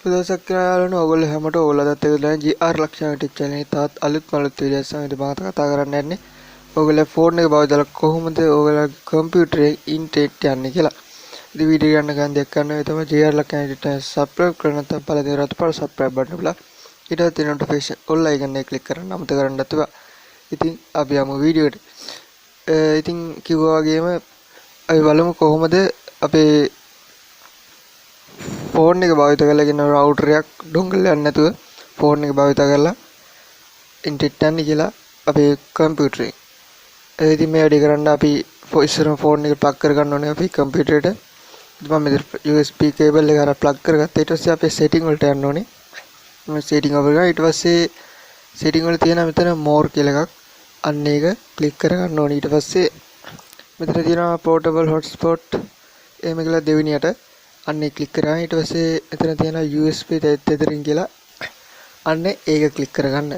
දවසක් කියලා ඔයගොල්ලෝ හැමෝට ඔයගොල්ලෝත් එක්ක දැන් GRLakshan YouTube channel එකේ තාත් අලුත් වීඩියෝස් සමග මම කතා කරන්න යන්නේ. ඔයගොල්ලෝ ෆෝන් එක බවදලා කොහොමද ඔයගොල්ලෝ කම්පියුටරේ ඉන්ටර්නෙට් යන්නේ කියලා. ඉතින් වීඩියෝ ගන්න ගන්න දෙයක් කරනවා තමයි GRLakshan YouTube channel subscribe කරන්න නැත්නම් පළවෙනි රත් පාට subscribe button එක ඊට පස්සේ notification all icon එක click කරන්න අමතක කරන්න නැතුව. ඉතින් අපි යමු වීඩියෝ එකට. ඉතින් කිව්වා වගේම අපි බලමු කොහොමද අපේ ෆෝන් එක භාවිත කරලා කියන රවුටර් එකක් ඩොන්ගල් එකක් නැතුව ෆෝන් එක භාවිත කරලා ඉන්ටර්නෙට් යන්නේ කියලා අපේ කම්පියුටරේ. ඉතින් මේ වැඩේ කරන්න අපි ඉස්සරම ෆෝන් එක ප්ලග් කර ගන්න ඕනේ අපි කම්පියුටරේට. ඉතින් මම මෙතන USB කේබල් එක අර ප්ලග් කරගත්තා. ඊට පස්සේ අපේ සෙටින් වලට යන්න ඕනේ. මම සෙටින් ඔබ ගා ඊට පස්සේ සෙටින් වල තියෙන මෙතන more කියලා එකක් අන්න ඒක ක්ලික් කර ගන්න ඕනේ. ඊට පස්සේ මෙතන තියෙනවා portable hotspot එහෙම කියලා දෙවෙනියට අන්න ඒක ක්ලික් කරා. ඊට පස්සේ එතන තියෙන USB තෙතරින් කියලා අන්න ඒක ක්ලික් කරගන්න.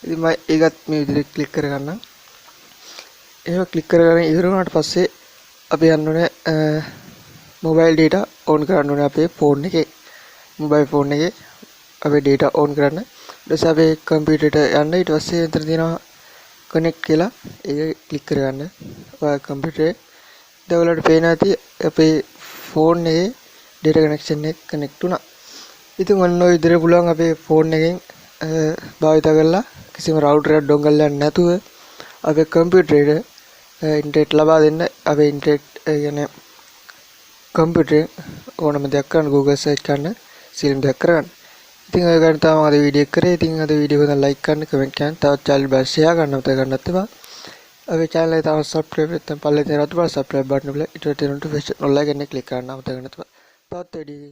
ඉතින් මම ඒකත් මේ විදිහට ක්ලික් කරගන්නම්. එහෙම ක්ලික් කරගෙන ඉවර වුණාට පස්සේ අපි යන්න ඕනේ mobile data on කරන්න ඕනේ අපේ ෆෝන් එකේ. mobile phone එකේ අපේ data on කරන්න. ඊට පස්සේ අපේ කම්පියුටරේට යන්න. ඊට පස්සේ එතන තියෙනවා connect කියලා ඒක ක්ලික් කරගන්න. ඔය කම්පියුටරේ දැන් පේන ඇති අපේ ෆෝන් එකේ data connection එක connect වුණා. ඉතින් ඔන්න ඔය විදිහට පුළුවන් අපේ ෆෝන් එකෙන් භාවිත කරලා කිසිම router එකක් dongle එකක් නැතුව අපේ කම්පියුටරේට ඉන්ටර්නෙට් ලබා දෙන්න. අපේ ඉන්ටර්නෙට් කියන්නේ කම්පියුටරේ ඕනම දෙයක් කරන්න Google search කරන්න සියලුම දෙයක් කරගන්න. ඉතින් ඔය ගන්න තමයි අද වීඩියෝ එක කරේ. ඉතින් අද වීඩියෝ එක like කරන්න, comment කරන්න, තවත් channel එක share කරන්න උත්සාහ ගන්නත් එපා. අපේ channel එක තව subscribe නැත්නම් පල්ලේ තියෙන රතු පාට subscribe button එක ඊට notification all icon එක click කරන්න අමතක කරන්න එපා. තවත් වීඩියෝ